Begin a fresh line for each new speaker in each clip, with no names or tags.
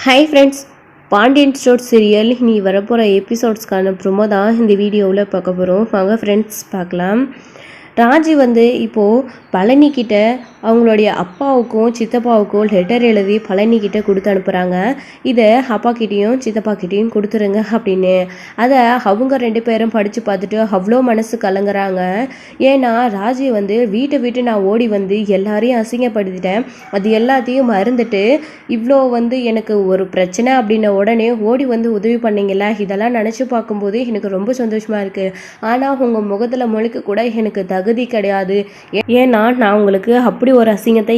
Hi friends, Pandian store serial இனி வரப்போகிற எபிசோட்ஸ்க்கான promo தான் இந்த வீடியோவில் பார்க்க போகிறோம். வாங்க ஃப்ரெண்ட்ஸ் பார்க்கலாம். ராஜி இப்போது பழனிக்கிட்ட அவங்களுடைய அப்பாவுக்கும் சித்தப்பாவுக்கும் லெட்டர் எழுதி பழனிக்கிட்ட கொடுத்து அனுப்புகிறாங்க. இதை அப்பாக்கிட்டேயும் சித்தப்பாக்கிட்டேயும் கொடுத்துருங்க அப்படின்னு. அதை அவங்க 2 பேரும் படித்து பார்த்துட்டு அவ்வளோ மனசு கலங்குறாங்க. ஏன்னா ராஜி வீட்டை விட்டு நான் ஓடி எல்லாரையும் அசிங்கப்படுத்திட்டேன், அது எல்லாத்தையும் மறந்துட்டு இவ்வளோ எனக்கு ஒரு பிரச்சனை அப்படின்ன உடனே ஓடி உதவி பண்ணீங்கள, இதெல்லாம் நினச்சி பார்க்கும்போது எனக்கு ரொம்ப சந்தோஷமாக இருக்குது. ஆனால் உங்கள் முகத்தில் முழுக்க கூட எனக்கு தகுதி கிடையாது. ஏன்னா நான் உங்களுக்கு அப்படி ஒரு அசிங்கத்தை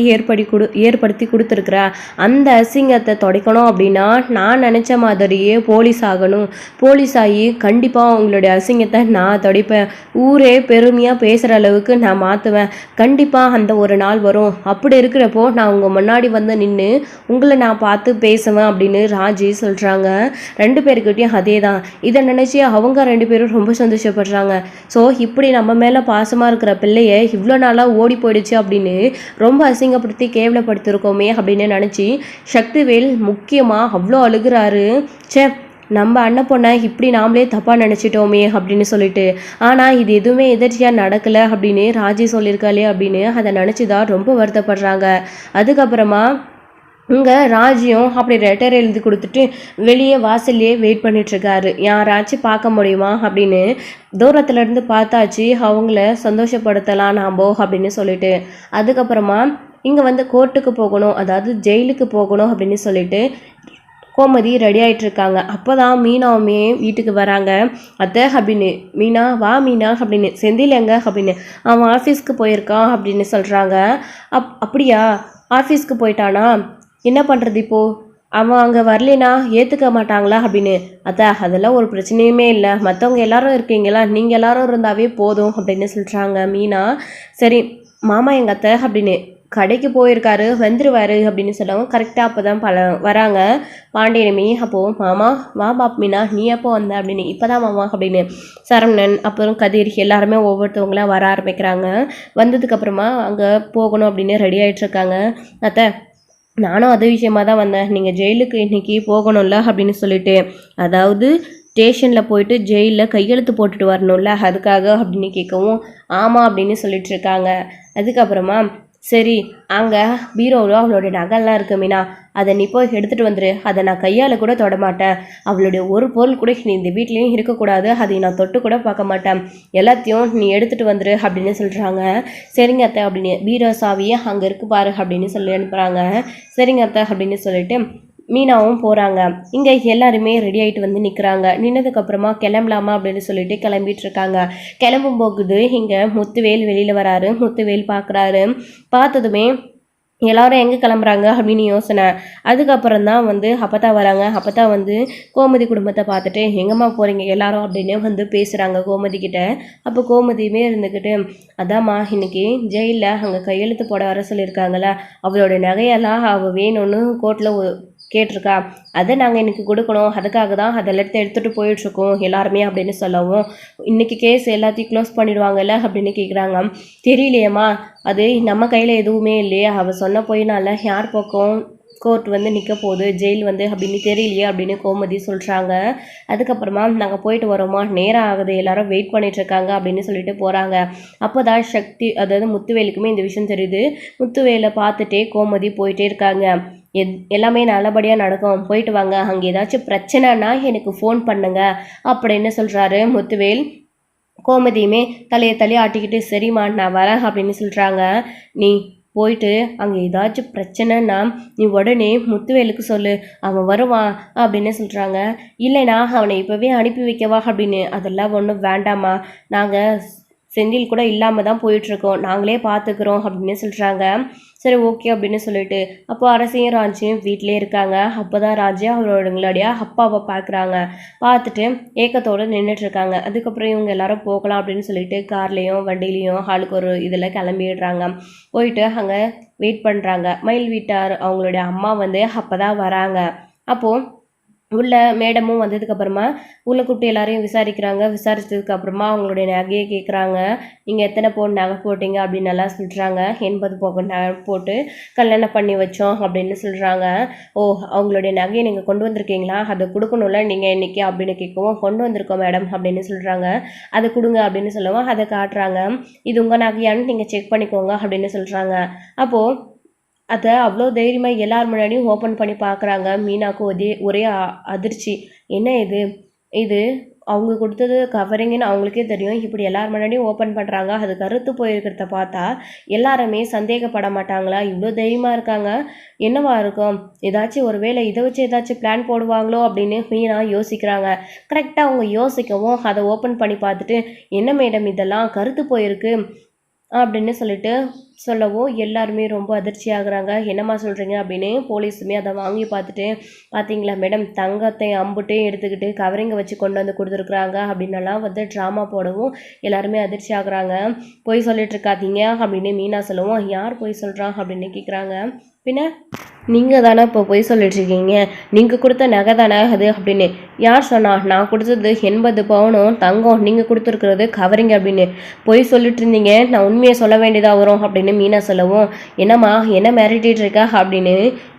ஏற்படுத்தி கொடுத்துருக்குறேன். அந்த அசிங்கத்தை துடைக்கணும் அப்படின்னா நான் நினச்ச மாதிரியே போலீஸ் ஆகணும். போலீஸ் ஆகி கண்டிப்பாக உங்களுடைய அசிங்கத்தை நான் துடைப்பேன். ஊரே பெருமையாக பேசுகிற அளவுக்கு நான் மாற்றுவேன். கண்டிப்பாக அந்த ஒரு நாள் வரும். அப்படி இருக்கிறப்போ நான் உங்கள் முன்னாடி நின்று உங்களை நான் பார்த்து பேசுவேன் அப்படின்னு ராஜி சொல்கிறாங்க. 2 பேருக்கிட்டையும் அதே தான். இதை நினச்சி அவங்க 2 பேரும் ரொம்ப சந்தோஷப்படுறாங்க. ஸோ இப்படி நம்ம மேலே பாசமாக இருக்கிற பிள்ளைய இவ்வளோ நாளாக ஓடி போயிடுச்சு அப்படின்னு ரொம்ப அசிங்கப்படுத்தி கேவலப்படுத்திருக்கோமே அப்படின்னு நினச்சி சக்திவேல் முக்கியமாக அவ்வளோ அழுகிறாரு. சே, நம்ம அண்ணன் பொண்ணை இப்படி நாமளே தப்பாக நினச்சிட்டோமே அப்படின்னு சொல்லிட்டு. ஆனால் இது எதுவுமே எதிர்ச்சியாக நடக்கலை அப்படின்னு ராஜி சொல்லியிருக்காளே அப்படின்னு அதை நினச்சி தான் ரொம்ப வருத்தப்படுறாங்க. அதுக்கப்புறமா இங்கே ராஜியும் அப்படி லெட்டர் எழுதி கொடுத்துட்டு வெளியே வாசல்லையே வெயிட் பண்ணிட்டுருக்காரு. யாராச்சும் பார்க்க முடியுமா அப்படின்னு. தூரத்துலேருந்து பார்த்தாச்சு அவங்கள சந்தோஷப்படுத்தலாம் நாம்போ அப்படின்னு சொல்லிட்டு. அதுக்கப்புறமா இங்கே கோர்ட்டுக்கு போகணும், அதாவது ஜெயிலுக்கு போகணும் அப்படின்னு சொல்லிட்டு கோமதி ரெடி ஆகிட்டு இருக்காங்க. அப்போ தான் மீனாவுமே வீட்டுக்கு வராங்க. அத்தை அப்படின்னு. மீனா வா மீனா அப்படின்னு. செந்தில் எங்க அப்படின்னு. அவன் ஆஃபீஸ்க்கு போயிருக்கான் அப்படின்னு சொல்கிறாங்க. அப்படியா, ஆஃபீஸ்க்கு போயிட்டானா, என்ன பண்ணுறது இப்போது, அவன் அங்கே வரலினா ஏற்றுக்க மாட்டாங்களா அப்படின்னு. அத்தை அதெல்லாம் ஒரு பிரச்சனையுமே இல்லை, மற்றவங்க எல்லாரும் இருக்கீங்களா, நீங்கள் எல்லாரும் இருந்தாவே போதும் அப்படின்னு சொல்கிறாங்க மீனா. சரி மாமா எங்கள் அத்தை அப்படின்னு. கடைக்கு போயிருக்காரு, வந்துடுவார் அப்படின்னு சொல்லவும் கரெக்டாக அப்போ தான் வராங்க பாண்டியனமி. அப்போது மாமா வா பாப் மீனா, நீ எப்போ வந்த அப்படின்னு. இப்போ தான் மாமா அப்படின்னு. சரவணன் அப்புறம் கதிர் எல்லாருமே ஒவ்வொருத்தவங்களாம் வர ஆரம்பிக்கிறாங்க. வந்ததுக்கப்புறமா அங்கே போகணும் அப்படின்னு ரெடி ஆகிட்டுருக்காங்க. அத்தை நானும் அது விஷயமாக தான் வந்தேன், நீங்கள் ஜெயிலுக்கு இன்றைக்கி போகணும்ல அப்படின்னு சொல்லிட்டு. அதாவது ஸ்டேஷனில் போயிட்டு ஜெயிலில் கையெழுத்து போட்டுட்டு வரணும்ல, அதுக்காக அப்படின்னு கேட்கவும் ஆமாம் அப்படின்னு சொல்லிட்டு இருக்காங்க. அதுக்கப்புறமா சரி அங்கே பீரோவில் அவளோட நகைலாம் இருக்கு மீனா, அதை நீ போய் எடுத்துகிட்டு வந்துரு. அதை நான் கையால் கூட தொடமாட்டேன். அவளுடைய ஒரு பொருள் கூட நீ இந்த வீட்லேயும் இருக்கக்கூடாது, அதை நான் தொட்டு கூட பார்க்க மாட்டேன். எல்லாத்தையும் நீ எடுத்துகிட்டு வந்துரு அப்படின்னு சொல்கிறாங்க. சரிங்க அத்தை அப்படின்னு. பீரோ சாவியை அங்கே இருக்கு பாரு அப்படின்னு சொல்லி அனுப்புகிறாங்க. சரிங்க அத்தை அப்படின்னு சொல்லிட்டு மீனாவும் போகிறாங்க. இங்கே எல்லாருமே ரெடி ஆகிட்டு நிற்கிறாங்க. நின்னதுக்கப்புறமா கிளம்பலாமா அப்படின்னு சொல்லிட்டு கிளம்பிட்டு இருக்காங்க. கிளம்பும் போகுது இங்கே முத்துவேல் வெளியில் வராரு. முத்துவேல் பார்க்குறாரு. பார்த்ததுமே எல்லாரும் எங்கே கிளம்புறாங்க அப்படின்னு யோசனை. அதுக்கப்புறம் தான் அப்பத்தா வராங்க. அப்பத்தா கோமதி குடும்பத்தை பார்த்துட்டு எங்கம்மா போகிறீங்க எல்லாரும் அப்படின்னு பேசுகிறாங்க கோமதி கிட்ட. அப்போ கோமதியுமே இருந்துக்கிட்டு அதாம்மா இன்னைக்கு ஜெயிலில் அங்கே கையெழுத்து போட வர சொல்லியிருக்காங்களே, அவளோட நகையெல்லாம் அவள் வேணும்னு கோர்ட்டில் கேட்டிருக்கா, அதை நாங்கள் இன்றைக்கி கொடுக்கணும், அதுக்காக தான் அதை எடுத்துகிட்டு போயிட்டுருக்கோம் எல்லாருமே அப்படின்னு சொல்லவும் இன்றைக்கி கேஸ் எல்லாத்தையும் க்ளோஸ் பண்ணிடுவாங்கல்ல அப்படின்னு கேட்குறாங்க. தெரியலையேம்மா, அது நம்ம கையில் எதுவுமே இல்லையே, அவள் சொன்ன போயினால யார் பக்கம் கோர்ட் நிற்க போகுது, ஜெயில் அப்படின்னு தெரியலையே அப்படின்னு கோமதி சொல்கிறாங்க. அதுக்கப்புறமா நாங்கள் போயிட்டு வரோமா, நேரம் ஆகுது, எல்லாரும் வெயிட் பண்ணிகிட்ருக்காங்க அப்படின்னு சொல்லிட்டு போகிறாங்க. அப்போ தான் சக்தி, அதாவது முத்துவேலுக்குமே இந்த விஷயம் தெரியுது. முத்துவேலை பார்த்துட்டே கோமதி போயிட்டே இருக்காங்க. எல்லாமே நல்லபடியாக நடக்கும், போயிட்டு வாங்க, அங்கே ஏதாச்சும் பிரச்சனைனா எனக்கு ஃபோன் பண்ணுங்க அப்படின்னு சொல்கிறாரு முத்துவேல். கோமதியுமே தலையை ஆட்டிக்கிட்டு சரிம்மா நான் வரேன் அப்படின்னு சொல்கிறாங்க. நீ போயிட்டு அங்கே ஏதாச்சும் பிரச்சனைன்னா நீ உடனே முத்துவேலுக்கு சொல்லு, அவன் வருவான் அப்படின்னு சொல்கிறாங்க. இல்லைனா அவனை இப்போவே அனுப்பி வைக்கவா அப்படின்னு. அதெல்லாம் ஒன்றும் வேண்டாமா, நாங்கள் செந்தில் கூட இல்லாமல் தான் போயிட்டுருக்கோம், நாங்களே பார்த்துக்குறோம் அப்படின்னு சொல்கிறாங்க. சரி ஓகே அப்படின்னு சொல்லிட்டு அப்போ அரசியும் ராஜியும் வீட்டிலே இருக்காங்க. அப்போ தான் ராஜி அவங்களுடைய அப்பாவை பார்க்குறாங்க. பார்த்துட்டு ஏக்கத்தோடு நின்றுட்டுருக்காங்க. அதுக்கப்புறம் இவங்க எல்லாரும் போகலாம் அப்படின்னு சொல்லிட்டு கார்லேயும் வண்டியிலையும் ஹாலுக்கு ஒரு இதில் கிளம்பிடுறாங்க. போயிட்டு அங்கே வெயிட் பண்ணுறாங்க. மயில் வீட்டார் அவங்களுடைய அம்மா அப்போ தான் வராங்க. அப்போது உள்ள மேடமும் வந்ததுக்கப்புறமா உள்ளே கூப்பிட்டு எல்லாரையும் விசாரிக்கிறாங்க. விசாரிச்சதுக்கப்புறமா அவங்களுடைய நகையை கேட்குறாங்க. நீங்கள் எத்தனை பவுன் நகை போட்டிங்க அப்படின்னு நல்லா சொல்கிறாங்க. 80 பவுன் நகை போட்டு கல்யாணம் பண்ணி வச்சோம் அப்படின்னு சொல்கிறாங்க. ஓ, அவங்களுடைய நகையை நீங்கள் கொண்டு வந்திருக்கீங்களா, அதை கொடுக்கணும்ல நீங்கள் இன்றைக்கி அப்படின்னு கேட்கவும், கொண்டு வந்திருக்கோம் மேடம் அப்படின்னு சொல்கிறாங்க. அதை கொடுங்க அப்படின்னு சொல்லவும் அதை காட்டுறாங்க. இது உங்கள் நகையான்னு நீங்கள் செக் பண்ணிக்கோங்க அப்படின்னு சொல்கிறாங்க. அப்போது அதை அவ்வளோ தைரியமாக எல்லார் முன்னாடியும் ஓப்பன் பண்ணி பார்க்குறாங்க. மீனாவுக்கு ஒரே அதிர்ச்சி. என்ன இது இது அவங்க கொடுத்தது கவரிங்குன்னு அவங்களுக்கே தெரியும். இப்படி எல்லார் முன்னாடியும் ஓப்பன் பண்ணுறாங்க. அது கருத்து போயிருக்கிறத பார்த்தா எல்லாருமே சந்தேகப்பட மாட்டாங்களா? இவ்வளோ தைரியமாக இருக்காங்க, என்னவா இருக்கும்? ஏதாச்சும் ஒரு வேளை இதை வச்சு ஏதாச்சும் பிளான் போடுவாங்களோ அப்படின்னு மீனா யோசிக்கிறாங்க. கரெக்டாக அவங்க யோசிக்கவும் அதை ஓப்பன் பண்ணி பார்த்துட்டு, என்ன மேடம் இதெல்லாம் கருத்து போயிருக்கு அப்படின்னு சொல்லிட்டு சொல்லவும் எல்லாருமே ரொம்ப அதிர்ச்சி ஆகுறாங்க. என்னம்மா சொல்கிறீங்க அப்படின்னு போலீஸுமே அதை வாங்கி பார்த்துட்டு, பார்த்தீங்களா மேடம், தங்கத்தை அம்புட்டையும் எடுத்துக்கிட்டு கவரிங்கை வச்சு கொண்டு வந்து கொடுத்துருக்குறாங்க அப்படின்னலாம் வந்து ட்ராமா போடவும் எல்லாருமே அதிர்ச்சி ஆகுறாங்க. பொய் சொல்லிட்டு இருக்காதீங்க அப்படின்னு மீனா சொல்லவும், யார் பொய் சொல்கிறான் அப்படின்னு கேட்குறாங்க. பின்ன நீங்கள் தானே இப்போ பொய் சொல்லிட்டுருக்கீங்க, நீங்கள் கொடுத்த நகை தானே அது அப்படின்னு. யார் சொன்னா? நான் கொடுத்தது 80 பவுனும் தங்கம், நீங்கள் கொடுத்துருக்குறது கவரிங் அப்படின்னு பொய் சொல்லிட்டு இருந்தீங்க. நான் உண்மையை சொல்ல வேண்டியதாக வரும் அப்படின்னு மீனா சொல்லவும், என்னம்மா என்ன மிரட்டிட்டு இருக்கா அப்படின்னு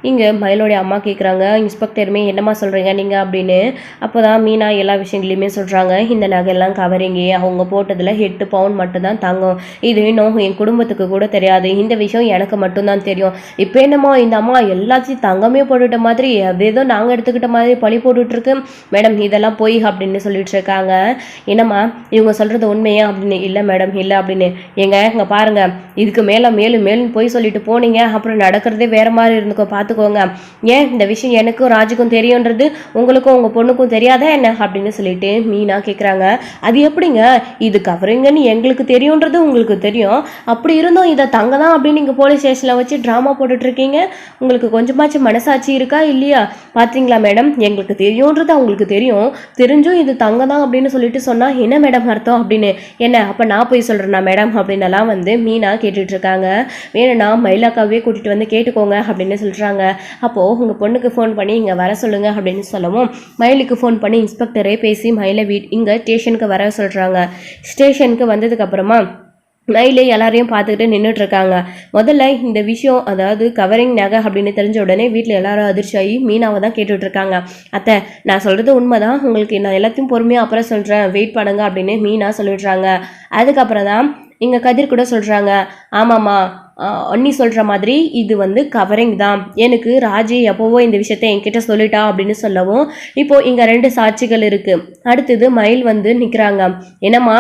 இங்கே மயிலோடைய அம்மா கேட்குறாங்க. இன்ஸ்பெக்டருமே என்னம்மா சொல்கிறீங்க நீங்கள் அப்படின்னு. அப்போ தான் மீனா எல்லா விஷயங்களையுமே சொல்கிறாங்க. இந்த நகையெல்லாம் கவரிங்கே, அவங்க போட்டதில் 8 பவுன் மட்டும்தான் தங்கம். இது இன்னும் என் குடும்பத்துக்கு கூட தெரியாது. இந்த விஷயம் எனக்கு மட்டும்தான் தெரியும். இப்போ என்னமோ இந்த அம்மா எல்லாத்தையும் தங்கமே போட்டுட்ட மாதிரி, அது ஏதோ நாங்கள் எடுத்துக்கிட்ட மாதிரி பழி போட்டுட்ருக்கு மேடம், இதெல்லாம் போய் அப்படின்னு சொல்லிட்டு இருக்காங்க. என்னம்மா இவங்க சொல்கிறது உண்மையா அப்படின்னு. இல்லை மேடம் இல்லை அப்படின்னு. இங்கே பாருங்கள், இதுக்கு மேலும் மேலும் போய் சொல்லிட்டு போனீங்க, அப்புறம் நடக்கிறதே வேறு மாதிரி இருந்துக்கோ, பார்த்துக்கோங்க. ஏன் இந்த விஷயம் எனக்கும் ராஜுக்கும் தெரியுன்றது உங்களுக்கும் உங்கள் பொண்ணுக்கும் தெரியாதா என்ன அப்படின்னு சொல்லிட்டு மீனா கேட்குறாங்க. அது எப்படிங்க, இது கவரிங்கன்னு எங்களுக்கு தெரியுன்றது உங்களுக்கு தெரியும், அப்படி இருந்தும் இதை தங்க தான் அப்படின்னு நீங்கள் போலீஸ் ஸ்டேஷனில் வச்சு ட்ராமா போட்டுட்ருக்கீங்க. உங்களுக்கு கொஞ்சமாச்சும் மனசாட்சி இருக்கா இல்லையா? பார்த்தீங்களா மேடம், எங்களுக்கு தெரியுன்றது அவங்களுக்கு தெரியும், தெரிஞ்சும் இது தங்க தான் அப்படின்னு சொல்லிட்டு சொன்னால் என்ன மேடம் அர்த்தம் அப்படின்னு. என்ன அப்போ நான் போய் சொல்கிறேன்னா மேடம் அப்படின்னலாம் வந்து மீனா கேட்டுட்ருக்காங்க. வேணும்னா மயிலாக்காவே கூட்டிகிட்டு வந்து கேட்டுக்கோங்க அப்படின்னு சொல்கிறாங்க. அப்போது உங்கள் பொண்ணுக்கு ஃபோன் பண்ணி இங்கே வர சொல்லுங்கள் அப்படின்னு சொல்லவும், மயிலுக்கு ஃபோன் பண்ணி இன்ஸ்பெக்டரே பேசி மயிலை இங்கே ஸ்டேஷனுக்கு வர சொல்கிறாங்க. ஸ்டேஷனுக்கு வந்ததுக்கப்புறமா மயிலே எல்லாரையும் பார்த்துக்கிட்டு நின்றுட்டுருக்காங்க. முதல்ல இந்த விஷயம், அதாவது கவரிங் நகை அப்படின்னு தெரிஞ்ச உடனே வீட்டில் எல்லாரும் அதிர்ச்சி ஆகி மீனாவை தான் கேட்டுட்ருக்காங்க. அத்தை, நான் சொல்கிறது உண்மைதான், உங்களுக்கு நான் எல்லாத்தையும் பொறுமையாக அப்புறம் சொல்கிறேன், வெயிட் பண்ணுங்க அப்படின்னு மீனா சொல்லிடுறாங்க. அதுக்கப்புறம் தான் இங்கே கதிர் கூட சொல்கிறாங்க. ஆமாம்மா, அண்ணி சொல்கிற மாதிரி இது வந்து கவரிங் தான், எனக்கு ராஜி எப்போவோ இந்த விஷயத்த என்கிட்ட சொல்லிட்டா அப்படின்னு சொல்லவும், இப்போது இங்கே 2 சாட்சிகள் இருக்குது. அடுத்தது மயில் வந்து நிற்கிறாங்க. என்னம்மா,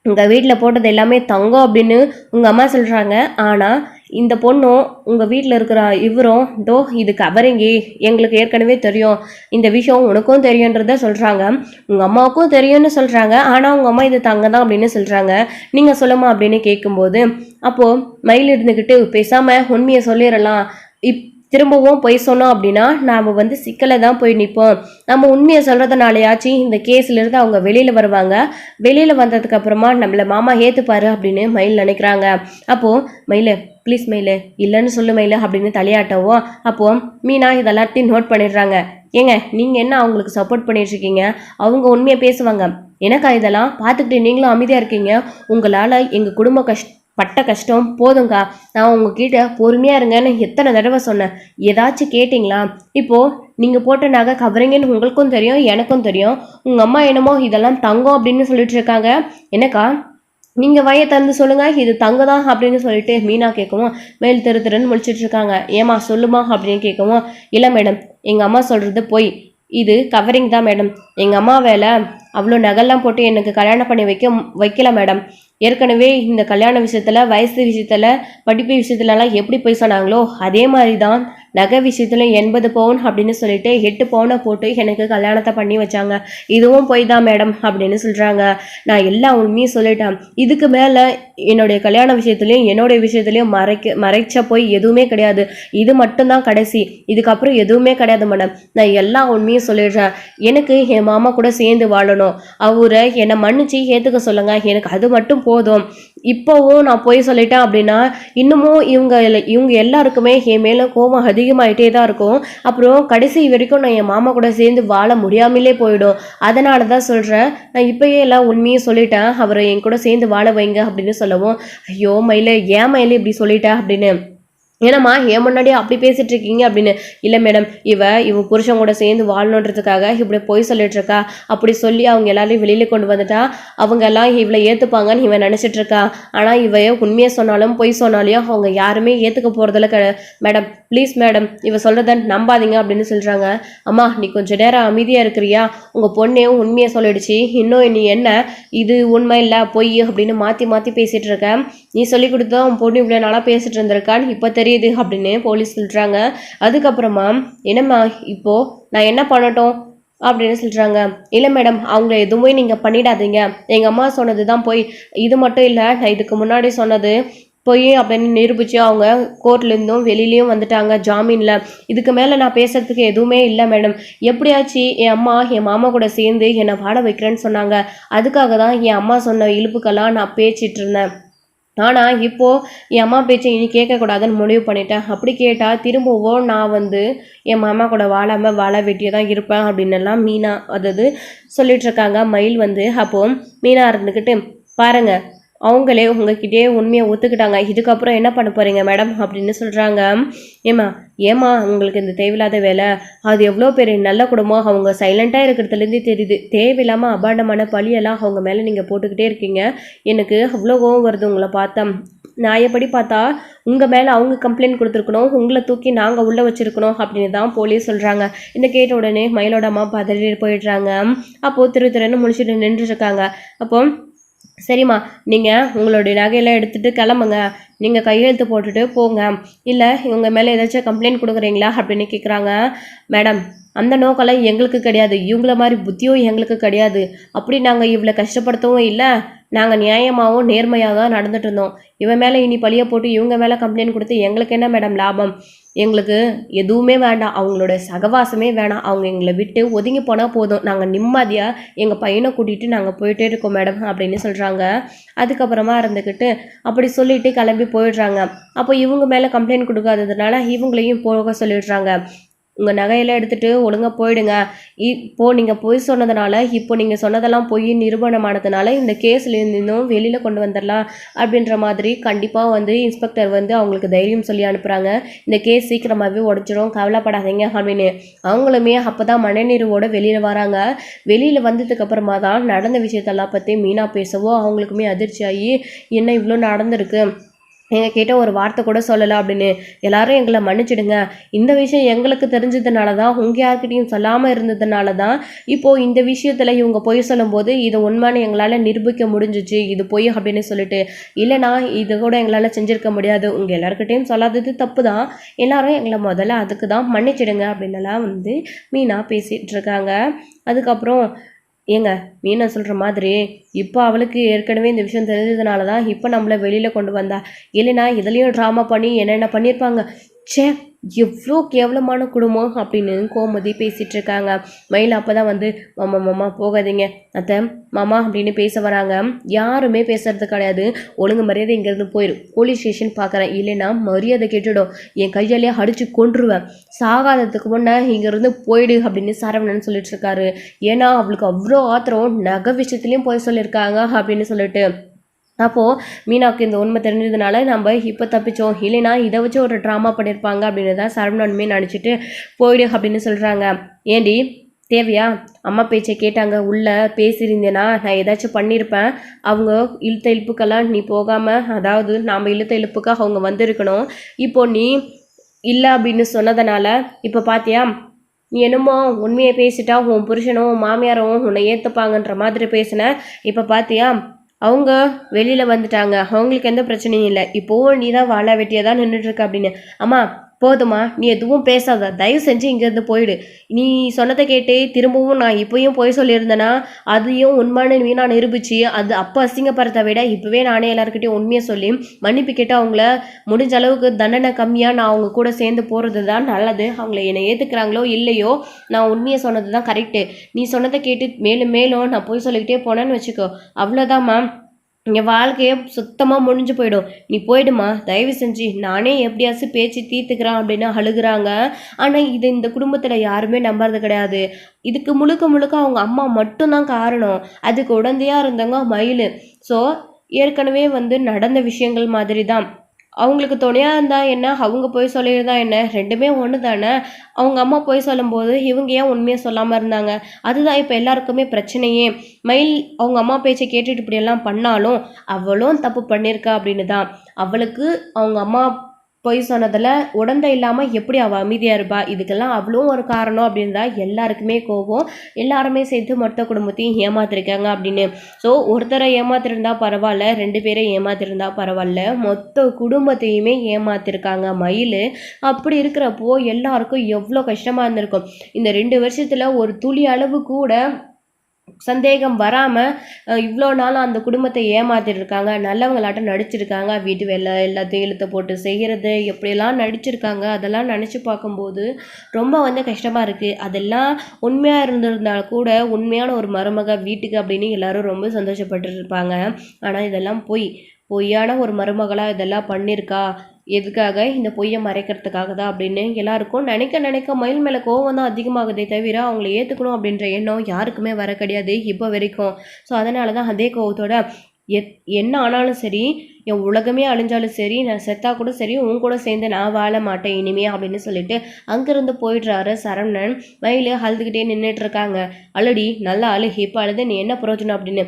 உங்கள் வீட்டில் போட்டது எல்லாமே தங்கம் அப்படின்னு உங்கள் அம்மா சொல்கிறாங்க, ஆனால் இந்த பொண்ணும் உங்கள் வீட்டில் இருக்கிற இவரும் இதோ இது கவரிங்கி, எங்களுக்கு ஏற்கனவே தெரியும், இந்த விஷயம் உனக்கும் தெரியுன்றத சொல்கிறாங்க, உங்கள் அம்மாவுக்கும் தெரியும்னு சொல்கிறாங்க, ஆனால் உங்கள் அம்மா இது தங்க தான் அப்படின்னு சொல்கிறாங்க, நீங்கள் சொல்லுமா அப்படின்னு கேட்கும்போது, அப்போது மயில் இருந்துக்கிட்டு பேசாமல் உண்மையை சொல்லிடலாம், திரும்பவும் போய் சொன்னோம் அப்படின்னா நாம் வந்து சிக்கலை தான் போய் நிற்போம், நம்ம உண்மையை சொல்கிறதுனாலையாச்சும் இந்த கேஸ்லேருந்து அவங்க வெளியில் வருவாங்க, வெளியில் வந்ததுக்கப்புறமா நம்மளை மாமா ஏற்றுப்பாரு அப்படின்னு மயில் நினைக்கிறாங்க. அப்போது மயிலே ப்ளீஸ் மயிலே இல்லைன்னு சொல்லு மயிலே அப்படின்னு தலையாட்டவும், அப்போது மீனா இதெல்லாத்தையும் நோட் பண்ணிடுறாங்க. ஏங்க நீங்கள் என்ன அவங்களுக்கு சப்போர்ட் பண்ணிட்டுருக்கீங்க, அவங்க உண்மையை பேசுவாங்க, எனக்கா இதெல்லாம் பார்த்துக்கிட்டு நீங்களும் அமைதியாக இருக்கீங்க, உங்களால் எங்கள் குடும்ப பட்ட கஷ்டம் போதுங்கா, நான் உங்ககிட்ட பொறுமையாக இருங்கன்னு எத்தனை தடவை சொன்னேன், ஏதாச்சும் கேட்டிங்களா? இப்போது நீங்கள் போட்ட நகை கவரிங்கன்னு உங்களுக்கும் தெரியும், எனக்கும் தெரியும், உங்கள் அம்மா என்னமோ இதெல்லாம் தங்கம் அப்படின்னு சொல்லிட்டு இருக்காங்க, என்னக்கா நீங்கள் வய திறந்து சொல்லுங்கள், இது தங்க தான் அப்படின்னு சொல்லிட்டு மீனா கேட்கவும் மேல் திருன்னு முழிச்சிட்டு இருக்காங்க. ஏமா சொல்லுமா அப்படின்னு கேட்கவும், இல்லை மேடம், எங்கள் அம்மா சொல்கிறது போய், இது கவரிங் தான் மேடம், எங்கள் அம்மா வேலை அவ்வளோ நகைலாம் போட்டு எனக்கு கல்யாணம் பண்ணி வைக்கல மேடம், ஏற்கனவே இந்த கல்யாண விஷயத்தில், வயசு விஷயத்தில், படிப்பு விஷயத்துலலாம் எப்படி போய் சொன்னாங்களோ அதே மாதிரி தான் நகை விஷயத்தில் 80 பவுன் அப்படின்னு சொல்லிட்டு 8 பவுனை போட்டு எனக்கு கல்யாணத்தை பண்ணி வச்சாங்க, இதுவும் போய் தான் மேடம் அப்படின்னு சொல்கிறாங்க. நான் எல்லா உண்மையும் சொல்லிட்டேன், இதுக்கு மேலே என்னுடைய கல்யாண விஷயத்துலையும் என்னுடைய விஷயத்துலையும் மறைச்ச போய் எதுவுமே கிடையாது, இது மட்டும்தான் கடைசி, இதுக்கப்புறம் எதுவுமே கிடையாது மேடம், நான் எல்லா உண்மையும் சொல்லிடுறேன், எனக்கு என் மாமா கூட சேர்ந்து வாழணும், அவரை என்னை மன்னிச்சு ஏற்றுக்க சொல்லுங்க, எனக்கு அது மட்டும் போதும், இப்போவும் நான் போய் சொல்லிட்டேன் அப்படின்னா இன்னமும் இவங்க எல்லாருக்குமே என் மேலே கோபம் அதிகமாகிட்டே தான் இருக்கும். அப்புறம் கடைசி வரைக்கும் நான் என் மாமா கூட சேர்ந்து வாழ முடியாமலே போயிடும். அதனால தான் சொல்கிறேன், நான் இப்போயே எல்லாம் உண்மையை சொல்லிட்டேன், அவரை என் கூட சேர்ந்து வாழ வைங்க அப்படின்னு சொல்லவும், ஐயோ மயிலே ஏன் மயிலே இப்படி சொல்லிட்டேன் அப்படின்னு. ஏன்னாம்மா ஏன் முன்னாடியே அப்படி பேசிட்டு இருக்கீங்க அப்படின்னு. இல்லை மேடம், இவ புருஷன் கூட சேர்ந்து வாழணுன்றதுக்காக இப்படி போய் சொல்லிட்டு இருக்கா. அப்படி சொல்லி அவங்க எல்லாரையும் வெளியில கொண்டு வந்துட்டா அவங்க எல்லாம் இவளை ஏற்றுப்பாங்கன்னு இவன் நினச்சிட்டு இருக்கா. ஆனால் இவ உண்மையை சொன்னாலும் பொய் சொன்னாலையும் அவங்க யாருமே ஏற்றுக்க போகிறதில்ல மேடம். ப்ளீஸ் மேடம், இவ சொல்கிறத நம்பாதீங்க அப்படின்னு சொல்கிறாங்க. அம்மா நீ கொஞ்சம் நேரம் அமைதியாக இருக்கிறியா? உங்கள் பொண்ணையும் உண்மையை சொல்லிடுச்சு, இன்னும் நீ என்ன இது உண்மை இல்லை பொய் அப்படின்னு மாற்றி மாற்றி பேசிகிட்டு இருக்க. நீ சொல்லி கொடுத்தா உன் பொண்ணு இவ்வளோ நாளாக பேசிட்டு இருந்திருக்கான்னு இப்போ தெரியுது அப்படின்னு போலீஸ் சொல்கிறாங்க. அதுக்கப்புறமா என்னம்மா இப்போது நான் என்ன பண்ணட்டும் அப்படின்னு சொல்கிறாங்க. இல்லை மேடம், அவங்கள எதுவுமே நீங்கள் பண்ணிடாதீங்க, எங்கள் அம்மா சொன்னது தான் போய். இது மட்டும் இல்லை, நான் இதுக்கு முன்னாடி சொன்னது போய் அப்படின்னு நிரூபித்து அவங்க கோர்ட்லேருந்தும் வெளியிலையும் வந்துட்டாங்க ஜாமீனில். இதுக்கு மேலே நான் பேசுறதுக்கு எதுவுமே இல்லை மேடம். எப்படியாச்சு என் அம்மா என் மாமா கூட சேர்ந்து என்னை வாழ வைக்கிறேன்னு சொன்னாங்க. அதுக்காக தான் என் அம்மா சொன்ன இழுப்புக்கெல்லாம் நான் பேச்சிட்டு இருந்தேன். ஆனால் இப்போது என் அம்மா பேச்சை இனி கேட்கக்கூடாதுன்னு முடிவு பண்ணிட்டேன். அப்படி கேட்டால் திரும்பவும் நான் என் மாமா கூட வாழ வெட்டியே தான் இருப்பேன் அப்படின்னு எல்லாம் மீனா அதாவது சொல்லிகிட்ருக்காங்க. மயில் அப்போது மீனா இருந்துக்கிட்டு, பாருங்க அவங்களே உங்ககிட்டயே உண்மையை ஒத்துக்கிட்டாங்க, இதுக்கப்புறம் என்ன பண்ண போகிறீங்க மேடம் அப்படின்னு சொல்கிறாங்க. ஏமா உங்களுக்கு இந்த தேவையில்லாத வேலை, அது எவ்வளோ பெரிய நல்ல குடும்பம், அவங்க சைலண்ட்டாக இருக்கிறதுலேருந்தே தெரியுது. தேவையில்லாமல் அபாண்டமான பழியெல்லாம் அவங்க மேலே நீங்கள் போட்டுக்கிட்டே இருக்கீங்க. எனக்கு அவ்வளோ கோவம் வருது உங்களை பார்த்தா. நான் எப்படி பார்த்தா உங்கள் மேலே அவங்க கம்ப்ளைண்ட் கொடுத்துருக்கணும், உங்களை தூக்கி நாங்கள் உள்ளே வச்சுருக்கணும் அப்படின்னு தான் போலீஸ் சொல்கிறாங்க. இந்த கேட்ட உடனே மயிலோட அம்மா பதறி போயிடுறாங்க. அப்போது திருன்னு முடிச்சுட்டு நின்றுருக்காங்க. அப்போ சரிம்மா, நீங்கள் உங்களுடைய நகையெல்லாம் எடுத்துகிட்டு கிளம்புங்க, நீங்கள் கையெழுத்து போட்டுட்டு போங்க, இல்லை இவங்க மேலே ஏதாச்சும் கம்ப்ளைண்ட் கொடுக்குறீங்களா அப்படின்னு கேட்குறாங்க. மேடம், அந்த நோக்கெல்லாம் எங்களுக்கு கிடையாது, இவங்கள மாதிரி புத்தியும் எங்களுக்கு கிடையாது. அப்படி நாங்கள் இவ்வளோ கஷ்டப்படுத்தவும் இல்லை, நாங்கள் நியாயமாகவும் நேர்மையாக தான் நடந்துட்டு இருந்தோம். இவன் மேலே இனி பழியை போட்டு இவங்க மேலே கம்ப்ளைண்ட் கொடுத்து எங்களுக்கு என்ன மேடம் லாபம்? எங்களுக்கு எதுவுமே வேண்டாம், அவங்களோட சகவாசமே வேணாம், அவங்க எங்களை விட்டு ஒதுங்கி போனால் போதும், நாங்கள் நிம்மதியாக எங்கள் பையனை கூட்டிகிட்டு நாங்கள் போயிட்டே இருக்கோம் மேடம் அப்படின்னு சொல்கிறாங்க. அதுக்கப்புறமா இருந்துக்கிட்டு அப்படி சொல்லிட்டு கிளம்பி போயிடுறாங்க. அப்போ இவங்க மேலே கம்ப்ளைண்ட் கொடுக்காததுனால இவங்களையும் போக சொல்லிடுறாங்க. உங்கள் நகையெல்லாம் எடுத்துகிட்டு ஒழுங்காக போயிடுங்க. இப்போது நீங்கள் பொய் சொன்னதுனால, இப்போ நீங்கள் சொன்னதெல்லாம் பொய் நிரூபணமானதுனால இந்த கேஸ்லேருந்தும் வெளியில் கொண்டு வந்துடலாம் அப்படின்ற மாதிரி கண்டிப்பாக இன்ஸ்பெக்டர் அவங்களுக்கு தைரியம் சொல்லி அனுப்புகிறாங்க. இந்த கேஸ் சீக்கிரமாகவே உடச்சிடும், கவலைப்படாதீங்க அப்படின்னு. அவங்களுமே அப்போ தான் மனநிறைவோடு வெளியில் வராங்க. வெளியில் வந்ததுக்கப்புறமா தான் நடந்த விஷயத்தெல்லாம் பற்றி மீனா பேசவோ அவங்களுக்குமே அதிர்ச்சியாகி, என்ன இவ்வளோ நடந்திருக்கு, எங்கள் கிட்ட ஒரு வார்த்தை கூட சொல்லலை அப்படின்னு. எல்லாரும் எங்களை மன்னிச்சிடுங்க, இந்த விஷயம் எங்களுக்கு தெரிஞ்சதுனால தான், உங்கள் யார்கிட்டையும் சொல்லாமல் இருந்ததுனால தான் இப்போது இந்த விஷயத்தில் இவங்க பொய் சொல்லும்போது இதை உண்மைன்னு எங்களால் நிரூபிக்க முடிஞ்சிச்சு, இது பொய் அப்படின்னு சொல்லிட்டு. இல்லைனா இது கூட எங்களால் செஞ்சுருக்க முடியாது, உங்கள் எல்லாருக்கிட்டையும் சொல்லாதது தப்பு தான், எல்லாரும் எங்களை முதல்ல அதுக்கு தான் மன்னிச்சிடுங்க அப்படின்னலாம் மீனா பேசிகிட்டு இருக்காங்க. அதுக்கப்புறம் ஏங்க மீனா சொல்கிற மாதிரி இப்போ அவளுக்கு ஏற்கனவே இந்த விஷயம் தெரிஞ்சதுனால தான் இப்போ நம்மளை வெளியில் கொண்டு வந்தா, இல்லைனா இதுலேயும் ட்ராமா பண்ணி என்னென்ன பண்ணியிருப்பாங்க. சே, எவ்வளோ கேவலமான குடும்பம் அப்படின்னு கோமதி பேசிகிட்டு இருக்காங்க. மயில் அப்போ தான் மாமா போகாதீங்க அத்தை மாமா அப்படின்னு பேச வராங்க. யாருமே பேசுறது கிடையாது, ஒழுங்கு மரியாதை இங்கேருந்து போயிடும், போலீஸ் ஸ்டேஷன் பார்க்குறேன், இல்லைன்னா மரியாதை கெட்டுடும், என் கையாலேயே அடித்து கொன்றுவேன், சாகாததுக்கு முன்னே இங்கேருந்து போயிடு அப்படின்னு சரவணன் சொல்லிட்டு இருக்காரு. ஏன்னா அவளுக்கு அவ்வளோ ஆத்திரம், நகை விஷயத்துலேயும் போய் சொல்லியிருக்காங்க அப்படின்னு சொல்லிட்டு. அப்போது மீனாவுக்கு இந்த உண்மை தெரிஞ்சதுனால நம்ம இப்போ தப்பிச்சோம், இல்லைனா இதை வச்சு ஒரு ட்ராமா பண்ணியிருப்பாங்க அப்படின்னு தான் சரவணனுமே நினச்சிட்டு போயிடு அப்படின்னு சொல்கிறாங்க. ஏண்டி தேவையா, அம்மா பேச்சை கேட்டாங்க, உள்ளே பேசியிருந்தேன்னா நான் ஏதாச்சும் பண்ணியிருப்பேன், அவங்க இழுத்த இழுப்புக்கெல்லாம் நீ போகாமல், அதாவது நாம் இழுத்த இழுப்புக்காக அவங்க வந்திருக்கணும், இப்போ நீ இல்லை அப்படின்னு சொன்னதுனால இப்போ பார்த்தியா, நீ என்னமோ உண்மையை பேசிட்டா உன் புருஷனும் மாமியாரும் உன்னை ஏற்றுப்பாங்கன்ற மாதிரி பேசின, இப்போ பார்த்தியா அவங்க வெளியில் வந்துட்டாங்க, அவங்களுக்கு எந்த பிரச்சனையும் இல்லை, இப்போவும் நீ தான் வாழ வெட்டியாக தான் நின்றுட்டுருக்க அப்படின்னு. அம்மா போதுமா, நீ எதுவும் பேசாத, தயவு செஞ்சு இங்கேருந்து போயிடு. நீ சொன்னதை கேட்டு திரும்பவும் நான் இப்போயும் போய் சொல்லியிருந்தேன்னா அதையும் உண்மையான மீனா நிரூபிச்சு, அது அப்போ அசிங்கப்படுறதை விட இப்போவே நானே எல்லாருக்கிட்டையும் உண்மையை சொல்லி மன்னிப்பு கேட்டு அவங்கள முடிஞ்ச அளவுக்கு தண்டனை கம்மியாக நான் அவங்க கூட சேர்ந்து போகிறது தான் நல்லது. அவங்கள என்னை ஏற்றுக்கிறாங்களோ இல்லையோ, நான் உண்மையை சொன்னது தான் கரெக்டு. நீ சொன்னதை கேட்டு மேலும் மேலும் நான் போய் சொல்லிக்கிட்டே போனேன்னு வச்சுக்கோ, அவ்வளோதாம்மா, என் வாழ்க்கையே சுத்தமாக முடிஞ்சு போயிடும். நீ போயிடுமா, தயவு செஞ்சு நானே எப்படியாச்சும் பேச்சு தீர்த்துக்கிறேன் அப்படின்னு அழுகுறாங்க. ஆனால் இந்த குடும்பத்தில் யாருமே நம்புறது கிடையாது. இதுக்கு முழுக்க முழுக்க அவங்க அம்மா மட்டும்தான் காரணம். அதுக்கு உடந்தையாக இருந்தவங்க மயில். ஸோ ஏற்கனவே நடந்த விஷயங்கள் மாதிரி தான். அவங்களுக்கு துணையாக இருந்தால் என்ன, அவங்க போய் சொல்லியிருந்தா என்ன, ரெண்டுமே ஒன்று தானே. அவங்க அம்மா போய் சொல்லும்போது இவங்க ஏன் உண்மையாக சொல்லாமல் இருந்தாங்க? அதுதான் இப்போ எல்லாருக்குமே பிரச்சனையே. மயில் அவங்க அம்மா பேச்சை கேட்டுட்டு இப்படியெல்லாம் பண்ணாலும் அவளும் தப்பு பண்ணியிருக்கா அப்படின்னு தான். அவளுக்கு அவங்க அம்மா பொய் சொன்னதில் உடந்தை இல்லாமல் எப்படி அவள் அமைதியாக இருப்பா? இதுக்கெல்லாம் அவளும் ஒரு காரணம் அப்படின்னு தான் எல்லாருக்குமே கோபம். எல்லாருமே சேர்த்து மொத்த குடும்பத்தையும் ஏமாத்திருக்காங்க அப்படின்னு. ஸோ ஒருத்தரை ஏமாத்திருந்தா பரவாயில்ல, 2 பேரை ஏமாத்திருந்தா பரவாயில்ல, மொத்த குடும்பத்தையுமே ஏமாத்திருக்காங்க மயில். அப்படி இருக்கிறப்போ எல்லாருக்கும் எவ்வளோ கஷ்டமாக இருந்திருக்கும். இந்த 2 வருஷத்தில் ஒரு துளி அளவு கூட சந்தேகம் வராமல் இவ்வளோ நாள் அந்த குடும்பத்தை ஏமாத்திட்டு இருக்காங்க. நல்லவங்களாட்டம் நடிச்சிருக்காங்க. வீட்டு வேலை எல்லாத்தையும் இழுத்து போட்டு செய்கிறது எப்படியெல்லாம் நடிச்சிருக்காங்க. அதெல்லாம் நினச்சி பார்க்கும்போது ரொம்ப கஷ்டமாக இருக்குது. அதெல்லாம் உண்மையாக இருந்திருந்தால் கூட உண்மையான ஒரு மருமக வீட்டுக்கு அப்படின்னு எல்லாரும் ரொம்ப சந்தோஷப்பட்டு இருப்பாங்க. ஆனால் இதெல்லாம் பொய்யான ஒரு மருமகளாக இதெல்லாம் பண்ணியிருக்கா. எதுக்காக? இந்த பொய்யை மறைக்கிறதுக்காக தான் அப்படின்னு எல்லாருக்கும் நினைக்க மயில் மேலே கோவம் தான் அதிகமாகுதே தவிர அவங்கள ஏற்றுக்கணும் அப்படின்ற எண்ணம் யாருக்குமே வர கிடையாது இப்போ வரைக்கும். ஸோ அதனால தான் அதே கோவத்தோட என்ன ஆனாலும் சரி, என் உலகமே அழிஞ்சாலும் சரி, நான் செத்தா கூட சரி, உன் கூட சேர்ந்து நான் வாழ மாட்டேன் இனிமே அப்படின்னு சொல்லிட்டு அங்கேருந்து போயிடுறாரு சரவணன். மயில் அழுதுகிட்டே நின்றுட்டு இருக்காங்க. அழுடி நல்லா அழு, இப்போ அழுது நீ என்ன பிரயோஜனம் அப்படின்னு.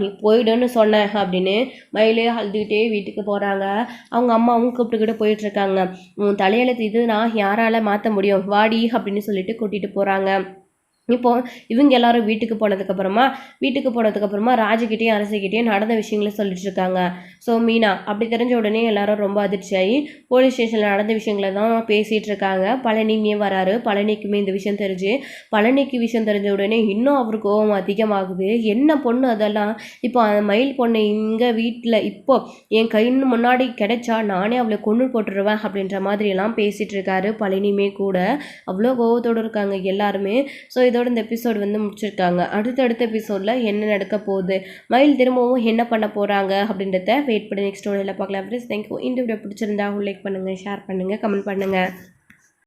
நீ போயிடுன்னு சொன்ன அப்படின்னு மயிலே அழுதுகிட்டே வீட்டுக்கு போகிறாங்க. அவங்க அம்மாவும் கூப்பிட்டுக்கிட்டு போயிட்டுருக்காங்க. உன் தலையெழுத்து இதுனா யாரால் மாற்ற முடியும், வாடி அப்படின்னு சொல்லிட்டு கூட்டிகிட்டு போகிறாங்க. இப்போ இவங்க எல்லாரும் வீட்டுக்கு போனதுக்கப்புறமா ராஜுக்கிட்டேயும் அரசிக்கிட்டேயும் நடந்த விஷயங்களை சொல்லிட்டு இருக்காங்க. ஸோ மீனா அப்படி தெரிஞ்ச உடனே எல்லாரும் ரொம்ப அதிர்ச்சியாகி போலீஸ் ஸ்டேஷனில் நடந்த விஷயங்களை தான் பேசிகிட்டு இருக்காங்க. பழனியுமே வராரு. பழனிக்குமே இந்த விஷயம் பழனிக்கு விஷயம் தெரிஞ்ச உடனே இன்னும் அவர் கோபம் அதிகமாகுது. என்ன பொண்ணு அதெல்லாம், இப்போ அந்த மயில் பொண்ணு இங்கே வீட்டில் இப்போ என் கைன்னு முன்னாடி கிடைச்சா நானே அவளை கொண்டு போட்டுருவேன் அப்படின்ற மாதிரியெல்லாம் பேசிகிட்டு இருக்காரு பழனியுமே கூட. அவ்வளோ கோபத்தோடு இருக்காங்க எல்லாருமே. ஸோ இதோட இந்த எபிசோடு முடிச்சிருக்காங்க. அடுத்த எபிசோடில் என்ன நடக்க போகுது, மயில் திரும்பவும் என்ன பண்ண போகிறாங்க அப்படின்றத வெயிட் பண்ணி நெக்ஸ்ட் ஸ்டோரியில் பார்க்கலாம். Friends thank you. இந்த வீடியோ பிடிச்சிருந்தா லைக் பண்ணுங்கள், ஷேர் பண்ணுங்கள், கமெண்ட் பண்ணுங்கள்.